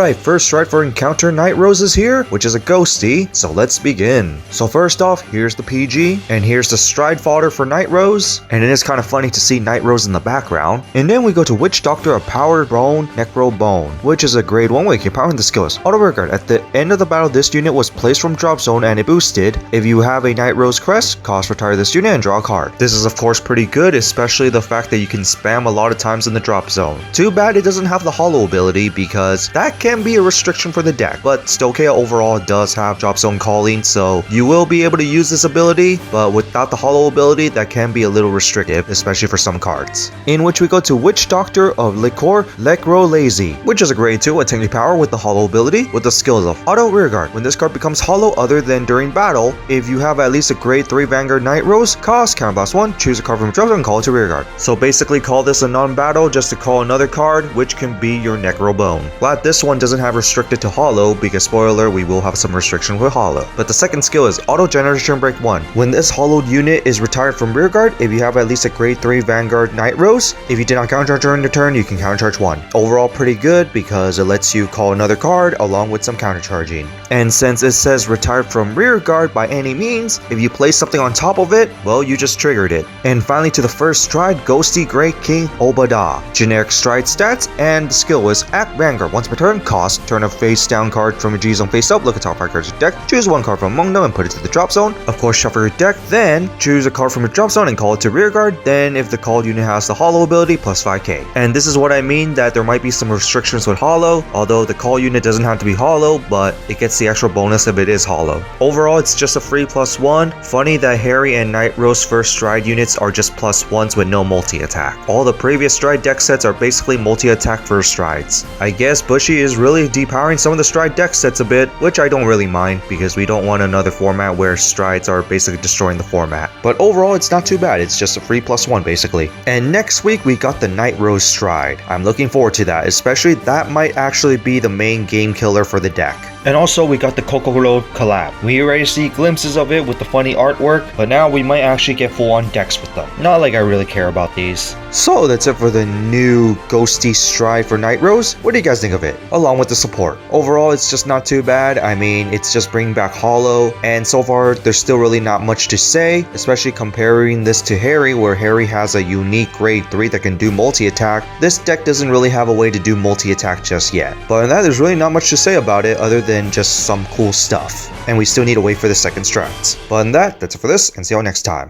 Alright, first stride for Encounter Nightrose is here, which is a Ghostie, so let's begin. So first off, here's the PG, and here's the stride fodder for Nightrose, and it is kind of funny to see Nightrose in the background. And then we go to Witch Doctor, a Powered Bone, Necro Bone, which is a grade 1 wake. Empowering the skill is Auto Vanguard. At the end of the battle, this unit was placed from drop zone and it boosted. If you have a Nightrose crest, cost retire this unit and draw a card. This is of course pretty good, especially the fact that you can spam a lot of times in the drop zone. Too bad it doesn't have the hollow ability because that can be a restriction for the deck, but Stokia overall does have drop zone calling, so you will be able to use this ability, but without the hollow ability that can be a little restrictive, especially for some cards. In which we go to Witch Doctor of Liquor Lecro Lazy, which is a grade 2 attacking power with the hollow ability with the skills of Auto Rearguard. When this card becomes hollow other than during battle, if you have at least a grade 3 Vanguard Nightrose, cost counterblast 1, choose a card from drop zone and call it to Rearguard. So basically call this a non-battle just to call another card, which can be your Necro Bone. Glad this one doesn't have restricted to hollow because spoiler, we will have some restriction with hollow. But the second skill is Auto Generation Break 1. When this hollowed unit is retired from Rearguard, if you have at least a grade 3 Vanguard Nightrose, if you did not countercharge during the turn, you can countercharge 1. Overall pretty good because it lets you call another card along with some countercharging. And since it says retired from Rearguard by any means, if you place something on top of it, well, you just triggered it. And finally to the first stride, Ghostie Great King Obadiah. Generic stride stats, and the skill is Act Vanguard. Once per turn, cost, turn a face down card from your G zone face up, look at top 5 cards of your deck, choose one card from among them and put it to the drop zone. Of course, shuffle your deck, then choose a card from your drop zone and call it to Rearguard. Then if the called unit has the hollow ability, plus 5k. And this is what I mean that there might be some restrictions with hollow, although the call unit doesn't have to be hollow, but it gets the extra bonus if it is hollow. Overall, it's just a free +1. Funny that Harry and Nightrose first stride units are just +1s with no multi-attack. All the previous stride deck sets are basically multi-attack first strides. I guess Bushy is really depowering some of the stride deck sets a bit, which I don't really mind because we don't want another format where strides are basically destroying the format. But overall, it's not too bad. It's just a free +1 basically. And next week we got the Nightrose stride. I'm looking forward to that, especially that might actually be the main game killer for the deck. And also we got the Kokoro collab. We already see glimpses of it with the funny artwork, but now we might actually get full-on decks with them. Not like I really care about these. So that's it for the new Ghostie stride for Nightrose. What do you guys think of it? Along with the support. Overall, it's just not too bad. I mean, it's just bringing back hollow, and so far there's still really not much to say, especially comparing this to Harry, where Harry has a unique grade 3 that can do multi-attack. This deck doesn't really have a way to do multi-attack just yet. But other than that, there's really not much to say about it other than just some cool stuff. And we still need to wait for the second strides. But other than that, that's it for this, and see y'all next time.